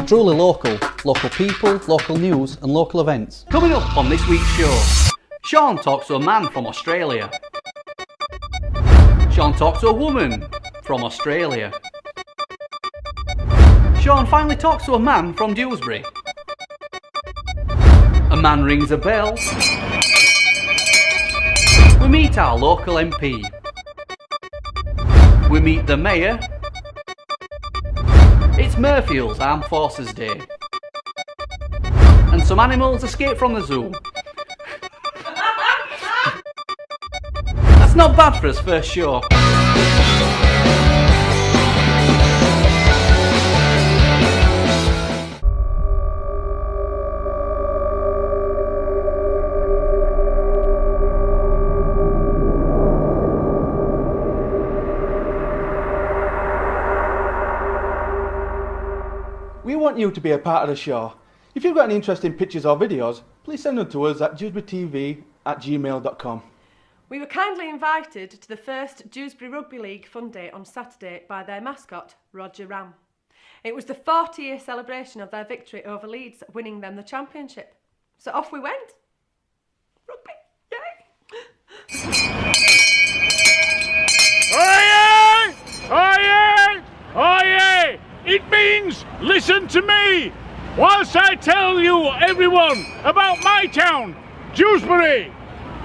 Truly local, local people, local news and local events. Coming up on this week's show, Shaun talks to a man from Australia. Shaun talks to a woman from Australia. Shaun finally talks to a man from Dewsbury. A man rings a bell. We meet our local MP. We meet the Mayor. It's Murfield's Armed Forces Day. And some animals escape from the zoo. That's not bad for his first show. We want you to be a part of the show. If you've got any interesting pictures or videos, please send them to us at dewsburytv@gmail.com. We were kindly invited to the first Dewsbury Rugby League Fun Day on Saturday by their mascot, Roger Ram. It was the 40-year celebration of their victory over Leeds, winning them the championship. So off we went. Rugby, yay! Oyez! Oyez! Oyez! It means listen to me whilst I tell you, everyone, about my town, Dewsbury.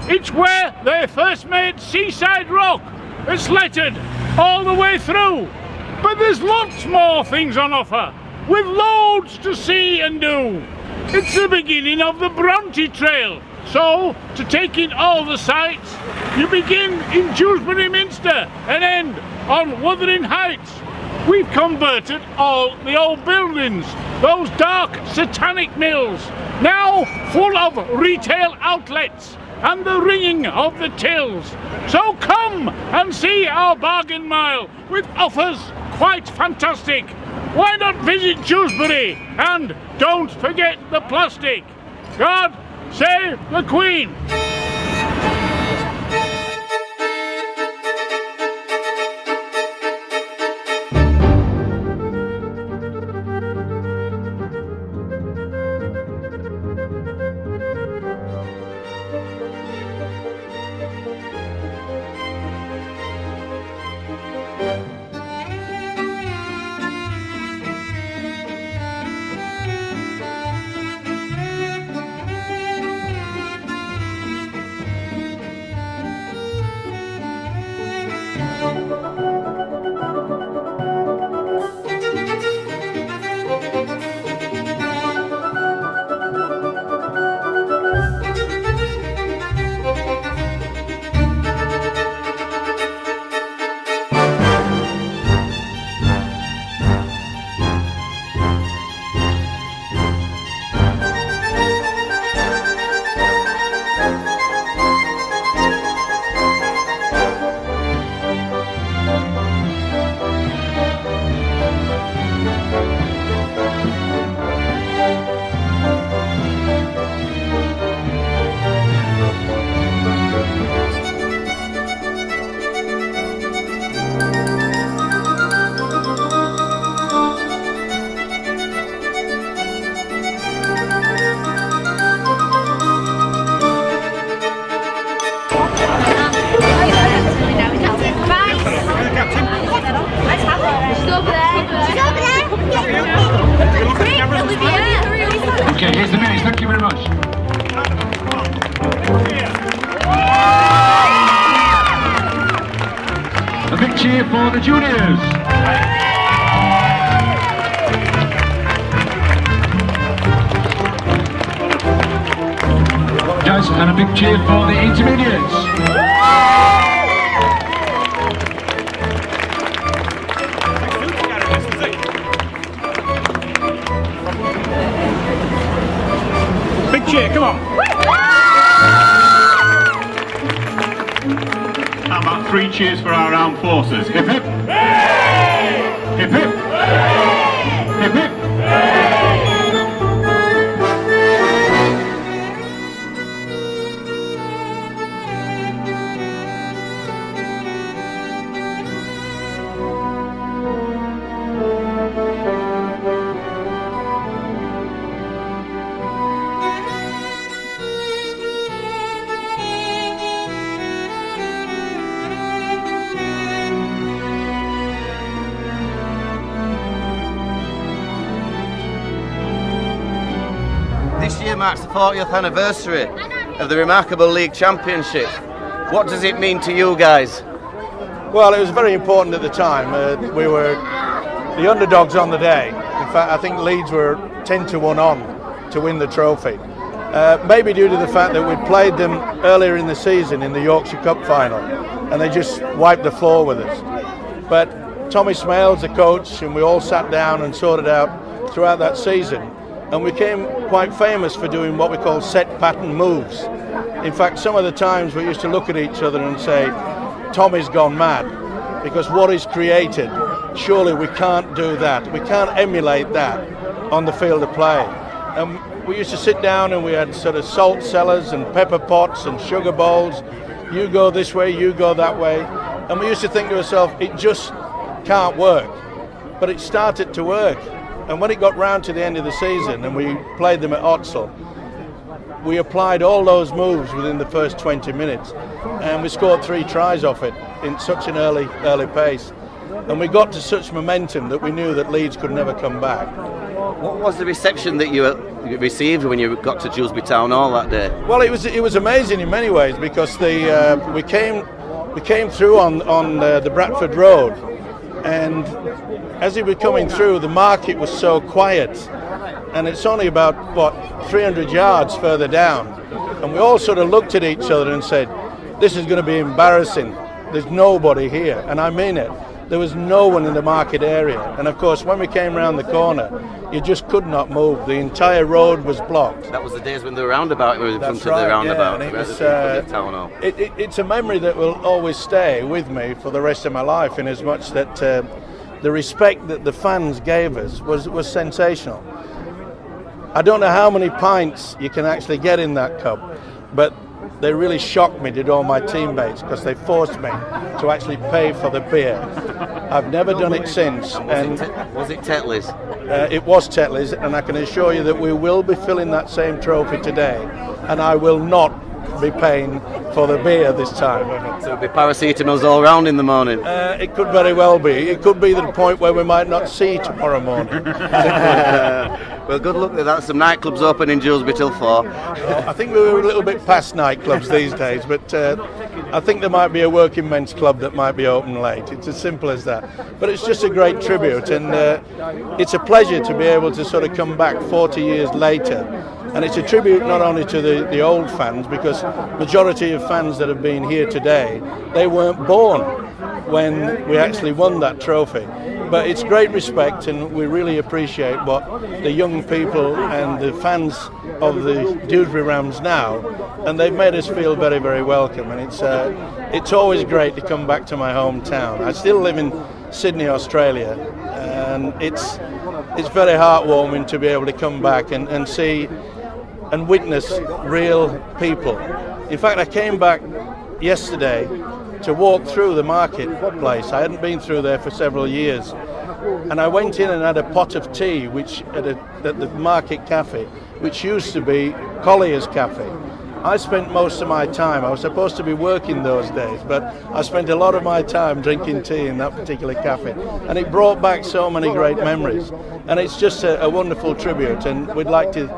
It's where they first made Seaside Rock. It's lettered all the way through. But there's lots more things on offer, with loads to see and do. It's the beginning of the Bronte Trail. So, to take in all the sights, you begin in Dewsbury Minster and end on Wuthering Heights. We've converted all the old buildings, those dark satanic mills, now full of retail outlets and the ringing of the tills. So come and see our bargain mile with offers quite fantastic. Why not visit Dewsbury and don't forget the plastic. God save the Queen. Okay, here's the minutes. Thank you very much. cheer for the juniors. Guys, and a big cheer for the intermediates. Big cheer, come on. How about 3 cheers for our armed forces? Hip hip! Hip hip! Hip hip! This year marks the 40th anniversary of the remarkable league championship. What does it mean to you guys? Well, it was very important at the time. We were the underdogs on the day. In fact, I think Leeds were 10-1 on to win the trophy. Maybe due to the fact that we'd played them earlier in the season in the Yorkshire Cup final, and they just wiped the floor with us. But Tommy Smales, the coach, and we all sat down and sorted out throughout that season. And we became quite famous for doing what we call set pattern moves. In fact, some of the times we used to look at each other and say, Tommy's gone mad, because what he's created, surely we can't do that. We can't emulate that on the field of play. And we used to sit down and we had sort of salt cellars and pepper pots and sugar bowls. You go this way, you go that way. And we used to think to ourselves, it just can't work. But it started to work. And when it got round to the end of the season and we played them at Otsel, we applied all those moves within the first 20 minutes, and we scored 3 tries off it in such an early pace. And we got to such momentum that we knew that Leeds could never come back. What was the reception that you received when you got to Dewsbury Town Hall that day? Well, it was amazing in many ways, because we came through on the Bradford Road, and as we were coming through, the market was so quiet, and it's only about 300 yards further down, and we all sort of looked at each other and said, this is going to be embarrassing. There's nobody here, and I mean it. There was no one in the market area, and of course when we came round the corner, you just could not move. The entire road was blocked. That was the days when the roundabout was in front of the roundabout. Yeah, and it's a memory that will always stay with me for the rest of my life, in as much that the respect that the fans gave us was sensational. I don't know how many pints you can actually get in that cup, but they really shocked me, did all my teammates, because they forced me to actually pay for the beer. I've never done it since. Was it Tetley's? It was Tetley's, and I can assure you that we will be filling that same trophy today, and I will not be paying for the beer this time. So it'll be paracetamols all round in the morning? It could very well be. It could be the point where we might not see tomorrow morning. Well, good luck with that. Some nightclubs open in Dewsbury till 4. I think we were a little bit past nightclubs these days, but I think there might be a working men's club that might be open late. It's as simple as that. But it's just a great tribute, and it's a pleasure to be able to sort of come back 40 years later. And it's a tribute not only to the old fans, because majority of fans that have been here today, they weren't born when we actually won that trophy. But it's great respect, and we really appreciate what the young people and the fans of the Dewsbury Rams now, and they've made us feel very, very welcome. And it's always great to come back to my hometown. I still live in Sydney, Australia, and it's very heartwarming to be able to come back and see and witness real people. In fact, I came back yesterday to walk through the marketplace. I hadn't been through there for several years, and I went in and had a pot of tea, which at the market cafe, which used to be Collier's Cafe. I spent most of my time, I was supposed to be working those days, but I spent a lot of my time drinking tea in that particular cafe, and it brought back so many great memories. And it's just a wonderful tribute, and we'd like to,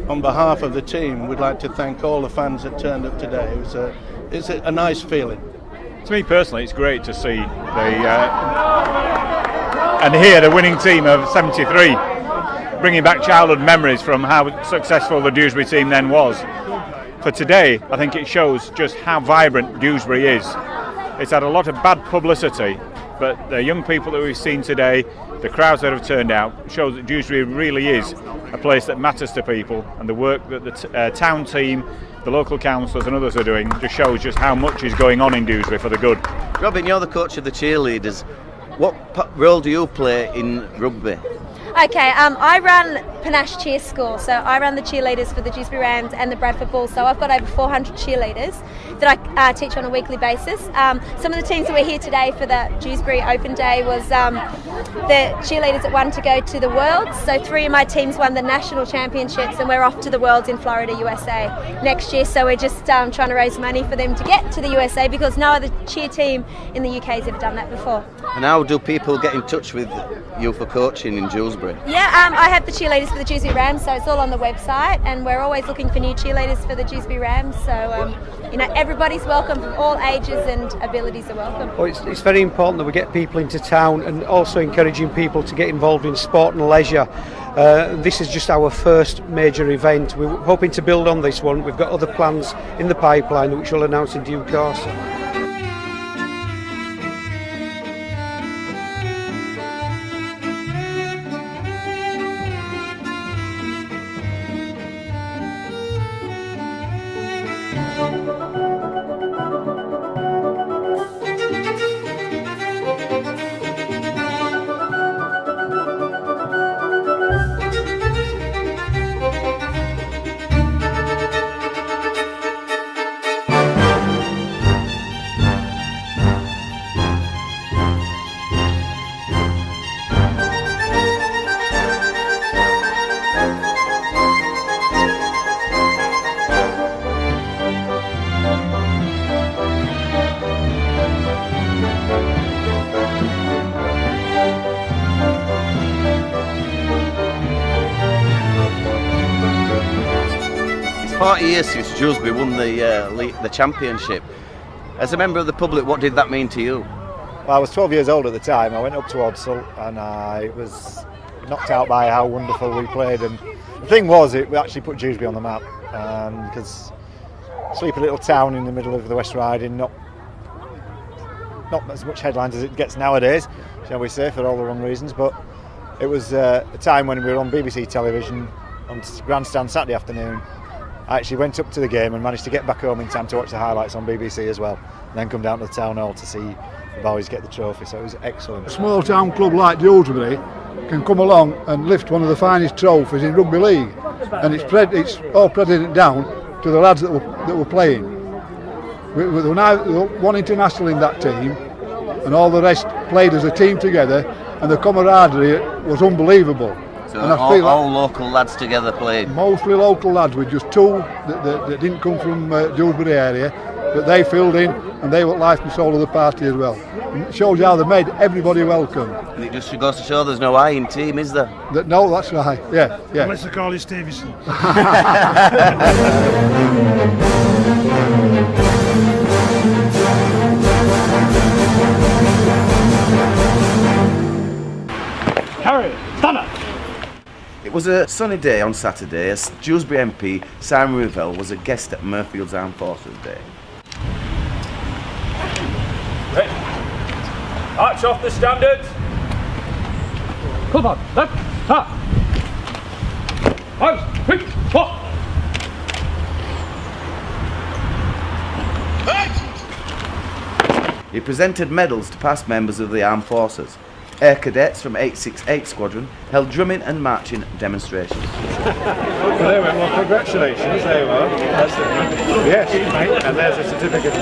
on behalf of the team, we'd like to thank all the fans that turned up today. It's a nice feeling. To me personally, it's great to see and hear the winning team of 73, bringing back childhood memories from how successful the Dewsbury team then was. For today, I think it shows just how vibrant Dewsbury is. It's had a lot of bad publicity, but the young people that we've seen today, the crowds that have turned out, shows that Dewsbury really is a place that matters to people, and the work that the town team, the local councillors and others are doing just shows just how much is going on in Dewsbury for the good. Robyn, you're the coach of the cheerleaders. What role do you play in rugby? Okay, I run Panache Cheer School, so I run the cheerleaders for the Dewsbury Rams and the Bradford Bulls, so I've got over 400 cheerleaders that I teach on a weekly basis. Some of the teams that were here today for the Dewsbury Open Day was the cheerleaders that won to go to the Worlds, so 3 of my teams won the national championships and we're off to the Worlds in Florida, USA next year, so we're just trying to raise money for them to get to the USA because no other cheer team in the UK has ever done that before. And how do people get in touch with you for coaching in Dewsbury? Yeah, I have the cheerleaders for the Dewsbury Rams, so it's all on the website, and we're always looking for new cheerleaders for the Dewsbury Rams. So, everybody's welcome from all ages and abilities are welcome. Well, it's very important that we get people into town and also encouraging people to get involved in sport and leisure. This is just our first major event. We're hoping to build on this one. We've got other plans in the pipeline which we'll announce in due course. It's 40 years since Dewsbury won the championship. As a member of the public, what did that mean to you? Well, I was 12 years old at the time. I went up towards Hull and I was knocked out by how wonderful we played. And the thing was, it actually put Dewsbury on the map because sleepy little town in the middle of the West Riding, not as much headlines as it gets nowadays, shall we say, for all the wrong reasons. But it was a time when we were on BBC television on Grandstand Saturday afternoon. I actually went up to the game and managed to get back home in time to watch the highlights on BBC as well, and then come down to the town hall to see the boys get the trophy, so it was excellent. A small town club like Dewsbury can come along and lift one of the finest trophies in rugby league, and it's all credited down to the lads that were playing. We were now one international in that team, and all the rest played as a team together, and the camaraderie was unbelievable. So all local lads together played? Mostly local lads, with just 2 that didn't come from Dewsbury area, but they filled in and they were life and soul of the party as well. And it shows you how they made everybody welcome. And it just goes to show there's no I in team, is there? No, that's right, yeah. Unless they call you Stephenson. Harry, stand up! It was a sunny day on Saturday as Dewsbury MP Simon Rivero was a guest at Murfield's Armed Forces Day. Right. Arch off the standards. Come on, left, ha! Arms, quick, walk! He presented medals to past members of the armed forces. Air cadets from 868 Squadron held drumming and marching demonstrations. Well, there went, well, congratulations, there you are. Yes, and there's a certificate.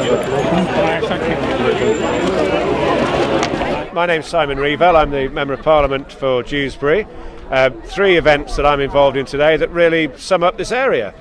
My name's Simon Revell, I'm the Member of Parliament for Dewsbury. 3 events that I'm involved in today that really sum up this area.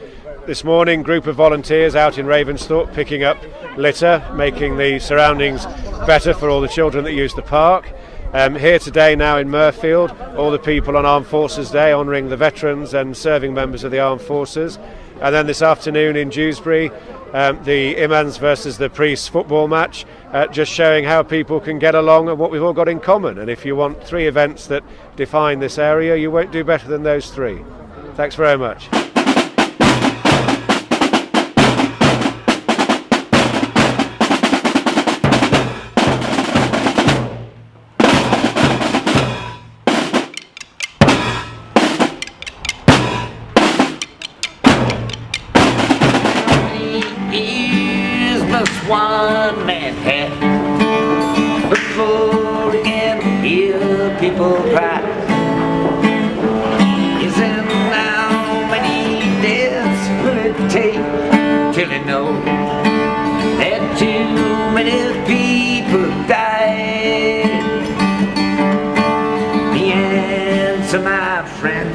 This morning, group of volunteers out in Ravensthorpe picking up litter, making the surroundings better for all the children that use the park. Here today now in Murfield, all the people on Armed Forces Day honouring the veterans and serving members of the Armed Forces. And then this afternoon in Dewsbury, the Imans versus the Priests football match, just showing how people can get along and what we've all got in common. And if you want 3 events that define this area, you won't do better than those 3. Thanks very much. One man hat before he can hear people cry. Isn't how many deaths will it take till you know that too many people died? The answer, my friend,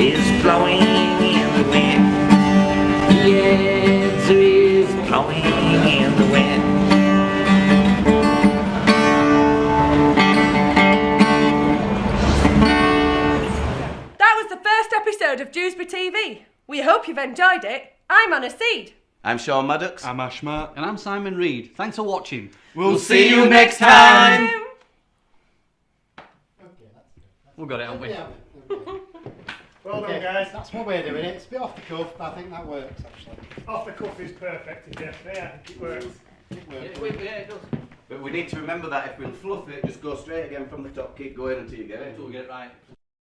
is blowing in the wind. The answer is blowing in the wind. That was the first episode of Dewsbury TV. We hope you've enjoyed it. I'm Anna Seed. I'm Shaun Maddox. I'm Ash Mark. And I'm Simon Reed. Thanks for watching. We'll see you next time. We've got it, haven't we? Well done, guys. That's one way of doing it. It's a bit off the cuff, but I think that works actually. Off the cuff is perfect, yeah. Yeah, it works. Yeah, it does. But we need to remember that if we'll fluff it, just go straight again from the top, keep going until you get it. Until we get it right.